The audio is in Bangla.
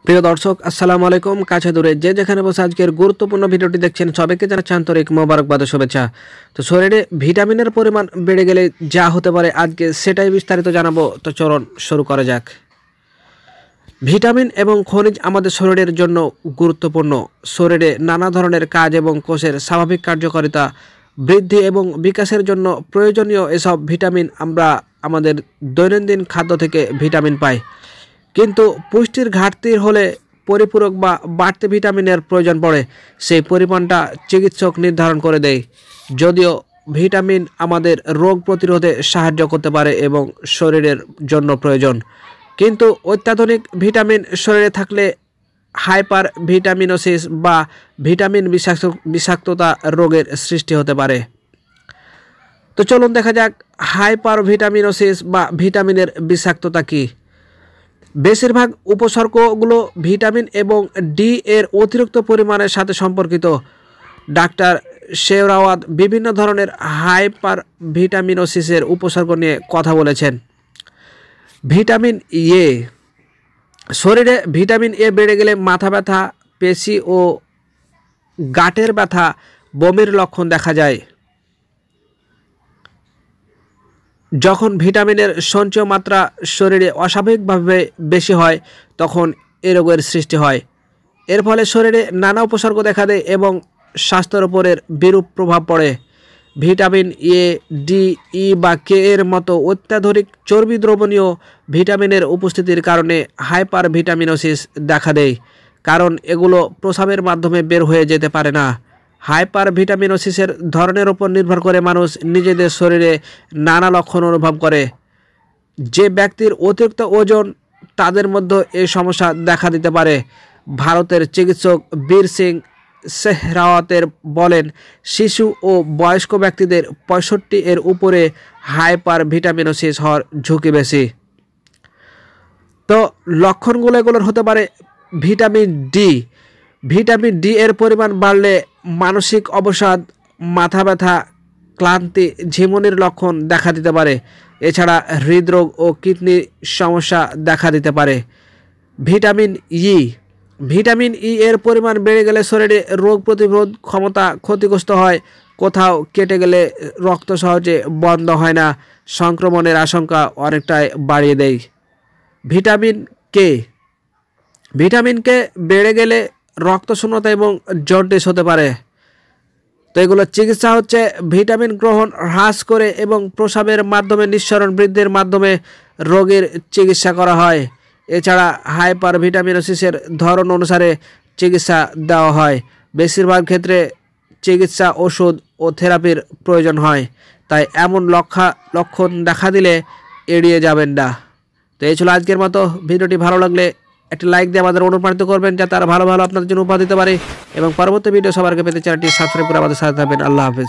প্রিয় দর্শক আসসালামু আলাইকুম। কাছে দূরে যে যেখানে বসে আজকের গুরুত্বপূর্ণ ভিডিওটি দেখছেন সবাইকে জানাচ্ছি আন্তরিক মোবারকবাদ ও শুভেচ্ছা। তো শরীরে ভিটামিনের পরিমাণ বেড়ে গেলে যা হতে পারে আজকে সেটাই বিস্তারিত জানাবো। তো চলুন শুরু করা যাক। ভিটামিন এবং খনিজ আমাদের শরীরের জন্য গুরুত্বপূর্ণ। শরীরে নানা ধরনের কাজ এবং কোষের স্বাভাবিক কার্যকারিতা বৃদ্ধি এবং বিকাশের জন্য প্রয়োজনীয় এসব ভিটামিন আমরা আমাদের দৈনন্দিন খাদ্য থেকে ভিটামিন পাই। কিন্তু পুষ্টির ঘাটতির হলে পরিপূরক বা বাড়তি ভিটামিনের প্রয়োজন পড়ে। সেই পরিমাণটা চিকিৎসক নির্ধারণ করে দেয়। যদিও ভিটামিন আমাদের রোগ প্রতিরোধে সাহায্য করতে পারে এবং শরীরের জন্য প্রয়োজন, কিন্তু অত্যাধুনিক ভিটামিন শরীরে থাকলে হাইপার ভিটামিনোসিস বা ভিটামিন বিষাক্ততা রোগের সৃষ্টি হতে পারে। তো চলুন দেখা যাক হাইপার ভিটামিনোসিস বা ভিটামিনের বিষাক্ততা কী। বেশিরভাগ উপসর্গগুলো ভিটামিন এবং ডি এর অতিরিক্ত পরিমাণের সাথে সম্পর্কিত। ডাক্তার শেওরাওয়াত বিভিন্ন ধরনের হাইপার ভিটামিনোসিসের উপসর্গ নিয়ে কথা বলেছেন। ভিটামিন এ, শরীরে ভিটামিন এ বেড়ে গেলে মাথা ব্যথা, পেশি ও গাঁটের ব্যথা, বমির লক্ষণ দেখা যায়। যখন ভিটামিনের সঞ্চয় মাত্রা শরীরে অস্বাভাবিকভাবে বেশি হয় তখন এ রোগের সৃষ্টি হয়। এর ফলে শরীরে নানা উপসর্গ দেখা দেয় এবং স্বাস্থ্যের উপরের বিরূপ প্রভাব পড়ে। ভিটামিন এ, ডি, ই বা কে এর মতো অত্যাধুনিক চর্বি দ্রবণীয় ভিটামিনের উপস্থিতির কারণে হাইপার ভিটামিনোসিস দেখা দেয়, কারণ এগুলো প্রস্রাবের মাধ্যমে বের হয়ে যেতে পারে না। হাইপার ভিটামিনোসিসের ধরনের উপর নির্ভর করে মানুষ নিজেদের শরীরে নানা লক্ষণ অনুভব করে। যে ব্যক্তির অতিরিক্ত ওজন, তাদের মধ্যে এই সমস্যা দেখা দিতে পারে। ভারতের চিকিৎসক বীর সিং শেহরাওয়াতের বলেন, শিশু ও বয়স্ক ব্যক্তিদের 65 এর উপরে হাইপার ভিটামিনোসিস হওয়ার ঝুঁকি বেশি। তো লক্ষণগুলো এগুলোর হতে পারে ভিটামিন ডি। ভিটামিন ডি এর পরিমাণ বাড়লে মানসিক অবসাদ, মাথা ব্যথা, ক্লান্তি, ঝিমুনির লক্ষণ দেখা দিতে পারে। এছাড়া হৃদরোগ ও কিডনি সমস্যা দেখা দিতে পারে। ভিটামিন ই, ভিটামিন ই এর পরিমাণ বেড়ে গেলে শরীরে রোগ প্রতিরোধ ক্ষমতা ক্ষতিগ্রস্ত হয়। কোথাও কেটে গেলে রক্ত সহজে বন্ধ হয় না, সংক্রমণের আশঙ্কা অনেকটাই বাড়িয়ে দেয়। ভিটামিন কে, ভিটামিন কে বেড়ে গেলে রক্তশূন্যতা এবং জন্ডিস হতে পারে। তো এগুলোর চিকিৎসা হচ্ছে ভিটামিন গ্রহণ হ্রাস করে এবং প্রস্রাবের মাধ্যমে নিঃসরণ বৃদ্ধির মাধ্যমে রোগের চিকিৎসা করা হয়। এছাড়া হাইপার ভিটামিনোসিসের ধরন অনুসারে চিকিৎসা দেওয়া হয়। বেশিরভাগ ক্ষেত্রে চিকিৎসা, ওষুধ ও থেরাপির প্রয়োজন হয়। তাই এমন লক্ষণ দেখা দিলে এড়িয়ে যাবেন না। তো এই ছিল আজকের মতো ভিডিওটি। ভালো লাগলে একটা লাইক দিয়ে আমাদের অনুপ্রাণিত করবেন, যাতে আর ভালো ভালো আপনাদের জন্য উপহার দিতে পারে এবং পরবর্তী ভিডিও সবার আগে পেতে চ্যানেলটি সাবস্ক্রাইব করে আমাদের সাথে থাকবেন। আল্লাহ হাফেজ।